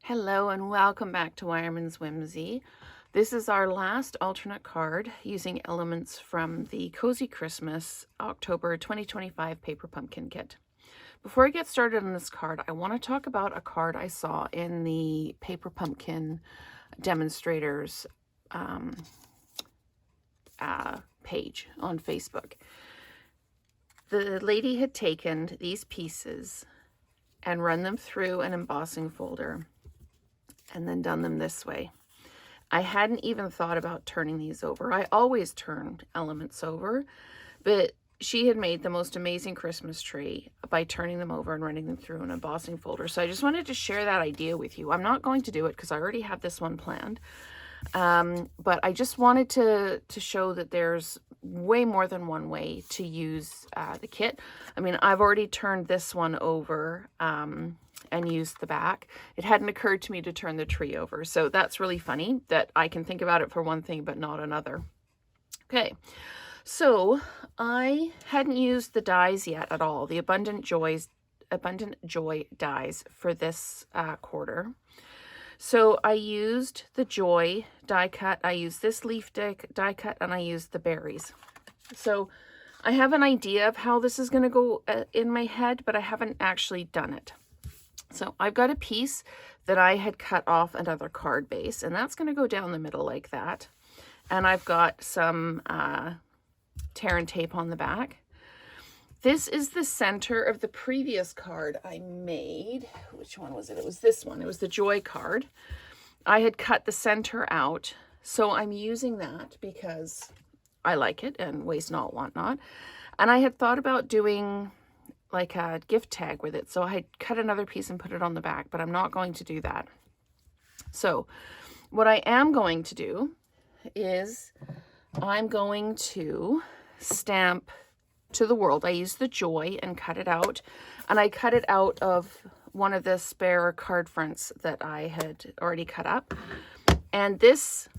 Hello and welcome back to Wireman's Whimsy. This is our last alternate card using elements from the Cozy Christmas October 2025 Paper Pumpkin Kit. Before I get started on this card, I want to talk about a card I saw in the Paper Pumpkin demonstrators page on Facebook. The lady had taken these pieces and run them through an embossing folder and then done them this way. I hadn't even thought about turning these over. I always turned elements over, but she had made the most amazing Christmas tree by turning them over and running them through an embossing folder. So I just wanted to share that idea with you. I'm not going to do it because I already have this one planned. But I just wanted to show that there's way more than one way to use the kit. I mean, I've already turned this one over and used the back. It hadn't occurred to me to turn the tree over. So that's really funny that I can think about it for one thing but not another. Okay, so I hadn't used the dies yet at all, the Abundant Joy dies for this quarter. So I used the Joy die cut, I used this leaf die cut, and I used the berries. So I have an idea of how this is going to go in my head, but I haven't actually done it. So I've got a piece that I had cut off another card base, and that's going to go down the middle like that. And I've got some tear and tape on the back. This is the center of the previous card I made. Which one was it? It was this one. It was the Joy card. I had cut the center out, so I'm using that because I like it and waste not, want not. And I had thought about doing like a gift tag with it, so I had cut another piece and put it on the back, but I'm not going to do that. So what I am going to do is I'm going to stamp to the world. I used the Joy and cut it out, and I cut it out of one of the spare card fronts that I had already cut up. And this,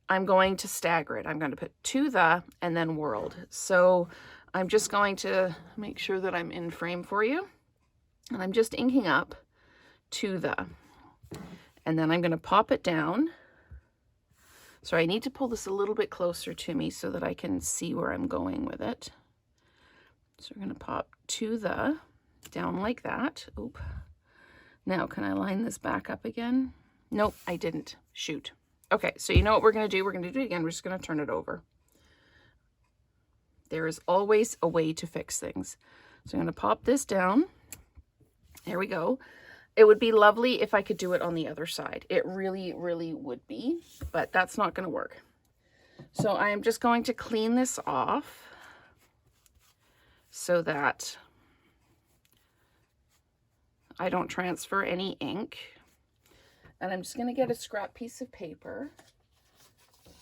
I'm going to stagger it. I'm going to put to the and then world. So I'm just going to make sure that I'm in frame for you, and I'm just inking up to the, and then I'm going to pop it down. So I need to pull this a little bit closer to me so that I can see where I'm going with it. So we're going to pop to the down like that. Oop. Now, can I line this back up again? Nope, I didn't. Shoot. Okay, so you know what we're going to do? We're going to do it again. We're just going to turn it over. There is always a way to fix things. So I'm going to pop this down. There we go. It would be lovely if I could do it on the other side. It really, really would be, but that's not going to work. So I am just going to clean this off so that I don't transfer any ink. And I'm just going to get a scrap piece of paper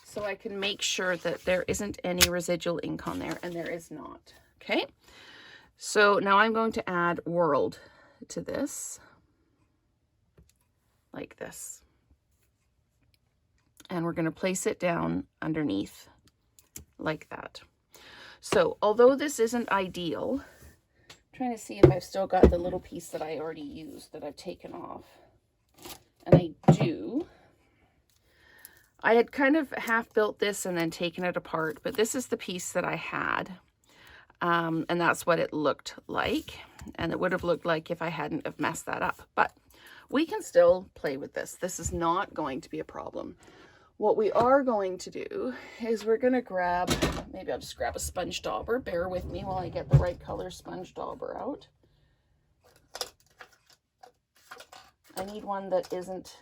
so I can make sure that there isn't any residual ink on there, and there is not. Okay, so now I'm going to add world to this. Like this. And we're going to place it down underneath like that. So although this isn't ideal, I'm trying to see if I've still got the little piece that I already used that I've taken off. And I do. I had kind of half built this and then taken it apart, but this is the piece that I had. And that's what it looked like. And it would have looked like if I hadn't have messed that up. But we can still play with this. This is not going to be a problem. What we are going to do is we're going to grab, maybe I'll just grab a sponge dauber. Bear with me while I get the right color sponge dauber out. I need one that isn't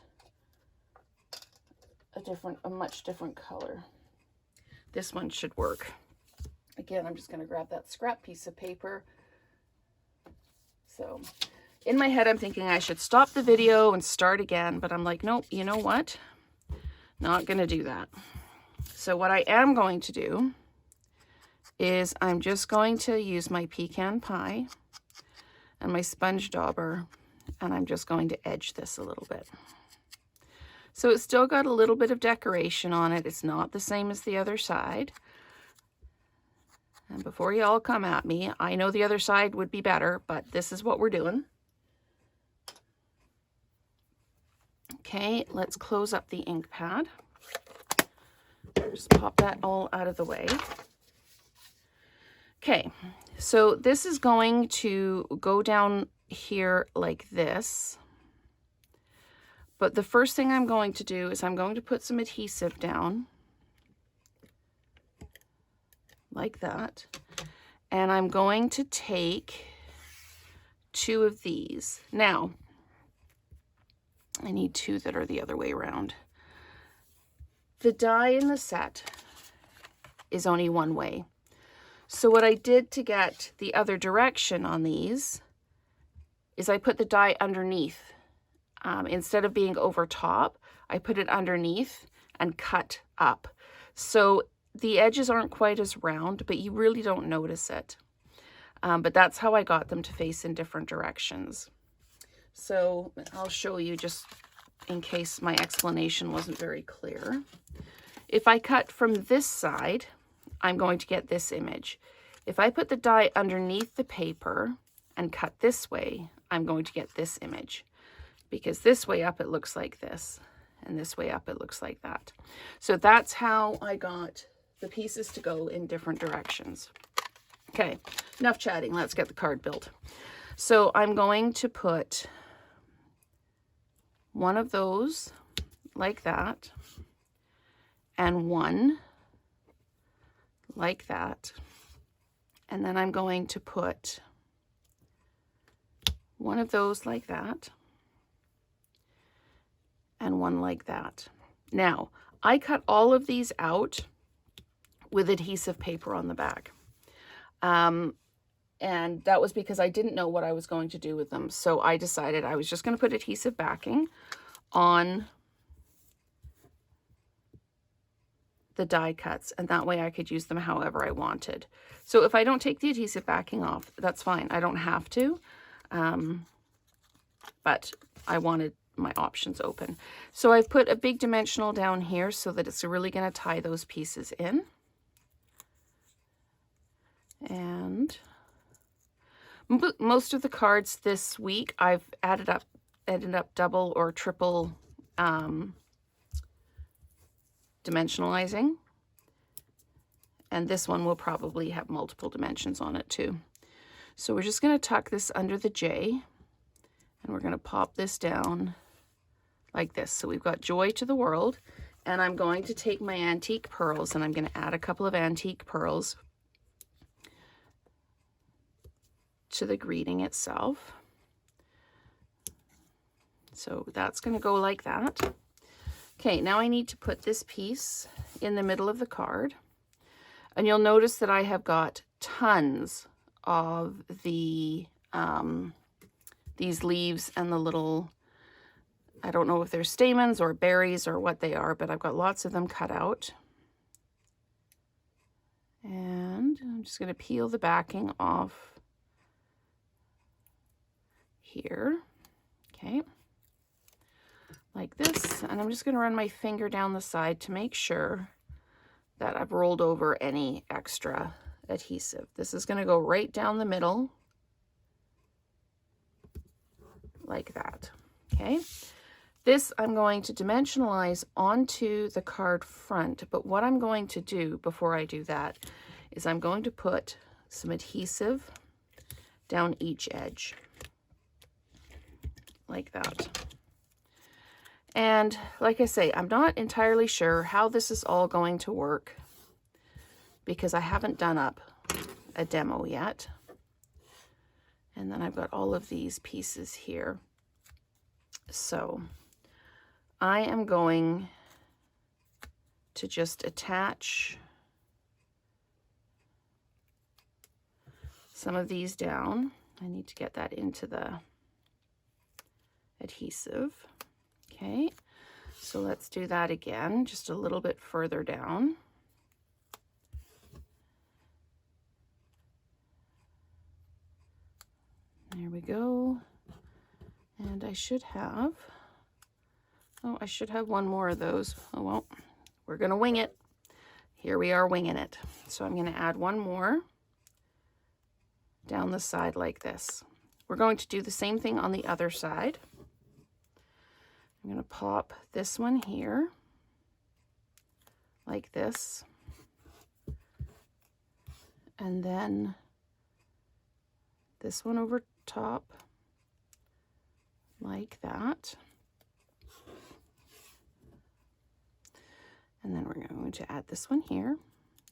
a much different color. This one should work. Again, I'm just going to grab that scrap piece of paper. So in my head, I'm thinking I should stop the video and start again, but I'm like, nope, you know what? Not going to do that. So what I am going to do is I'm just going to use my pecan pie and my sponge dauber, and I'm just going to edge this a little bit. So it's still got a little bit of decoration on it. It's not the same as the other side. And before you all come at me, I know the other side would be better, but this is what we're doing. Okay, let's close up the ink pad. Just pop that all out of the way. Okay, so this is going to go down here like this. But the first thing I'm going to do is I'm going to put some adhesive down like that. And I'm going to take 2 of these. Now, I need 2 that are the other way around. The die in the set is only one way. So what I did to get the other direction on these is I put the die underneath. Instead of being over top, I put it underneath and cut up. So the edges aren't quite as round, but you really don't notice it. But that's how I got them to face in different directions. So I'll show you just in case my explanation wasn't very clear. If I cut from this side, I'm going to get this image. If I put the die underneath the paper and cut this way, I'm going to get this image. Because this way up it looks like this, and this way up it looks like that. So that's how I got the pieces to go in different directions. Okay, enough chatting, let's get the card built. So I'm going to put one of those like that, and one like that. And then I'm going to put one of those like that, and one like that. Now, I cut all of these out with adhesive paper on the back. And that was because I didn't know what I was going to do with them. So I decided I was just going to put adhesive backing on the die cuts, and that way I could use them however I wanted. So if I don't take the adhesive backing off, that's fine. I don't have to, but I wanted my options open. So I've put a big dimensional down here so that it's really going to tie those pieces in. And most of the cards this week I've ended up double or triple dimensionalizing, and this one will probably have multiple dimensions on it too. So we're just going to tuck this under the J, and we're going to pop this down like this. So we've got Joy to the World, and I'm going to take my antique pearls and I'm going to add a couple of antique pearls to the greeting itself. So that's going to go like that. Okay, now I need to put this piece in the middle of the card. And you'll notice that I have got tons of the these leaves and the little, I don't know if they're stamens or berries or what they are, but I've got lots of them cut out. And I'm just going to peel the backing off here. Okay. Like this, and I'm just going to run my finger down the side to make sure that I've rolled over any extra adhesive. This is going to go right down the middle like that. Okay, this I'm going to dimensionalize onto the card front, but what I'm going to do before I do that is I'm going to put some adhesive down each edge like that. And like I say, I'm not entirely sure how this is all going to work because I haven't done up a demo yet. And then I've got all of these pieces here. So I am going to just attach some of these down. I need to get that into the adhesive. Okay, so let's do that again, just a little bit further down. There we go. And I should have, oh, I should have one more of those. Oh, well, we're going to wing it. Here we are winging it. So I'm going to add one more down the side like this. We're going to do the same thing on the other side. I'm going to pop this one here like this, and then this one over top like that. And then we're going to add this one here.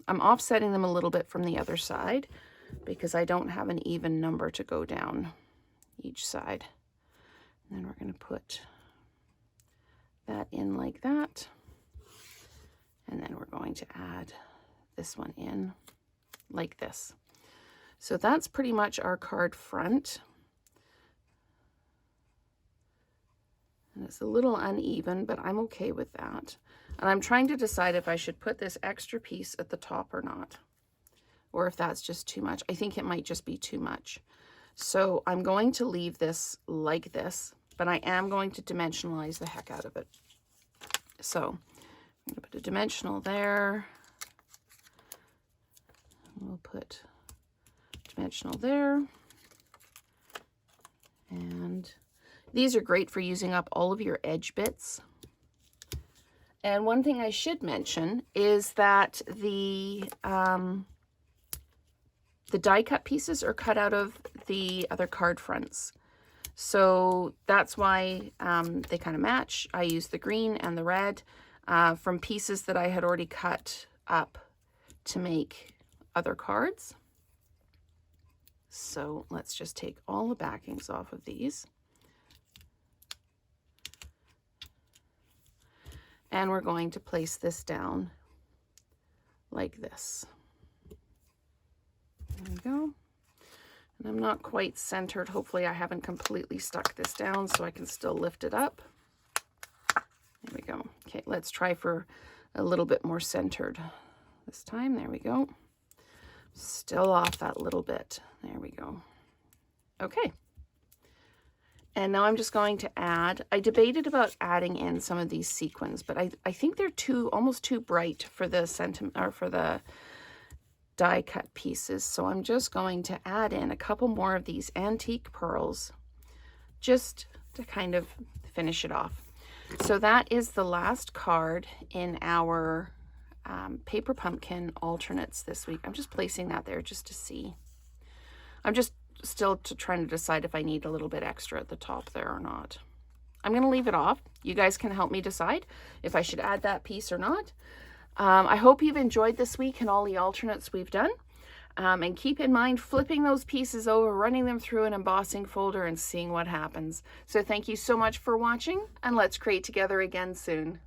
I'm offsetting them a little bit from the other side because I don't have an even number to go down each side. And then we're going to put that in like that. And then we're going to add this one in like this. So that's pretty much our card front. And it's a little uneven, but I'm okay with that. And I'm trying to decide if I should put this extra piece at the top or not, or if that's just too much. I think it might just be too much. So I'm going to leave this like this, but I am going to dimensionalize the heck out of it. So I'm going to put a dimensional there. We'll put dimensional there. And these are great for using up all of your edge bits. And one thing I should mention is that the die cut pieces are cut out of the other card fronts. So that's why they kind of match. I use the green and the red from pieces that I had already cut up to make other cards. So let's just take all the backings off of these. And we're going to place this down like this. There we go. And I'm not quite centered. Hopefully I haven't completely stuck this down so I can still lift it up. There we go. Okay, let's try for a little bit more centered this time. There we go. Still off that little bit. There we go. Okay. And now I'm just going to add, I debated about adding in some of these sequins, but I think they're almost too bright for the for the die cut pieces. So I'm just going to add in a couple more of these antique pearls just to kind of finish it off. So that is the last card in our paper pumpkin alternates this week. I'm just placing that there just to see. I'm just still trying to decide if I need a little bit extra at the top there or not. I'm going to leave it off. You guys can help me decide if I should add that piece or not. I hope you've enjoyed this week and all the alternates we've done. And keep in mind flipping those pieces over, running them through an embossing folder and seeing what happens. So thank you so much for watching, and let's create together again soon.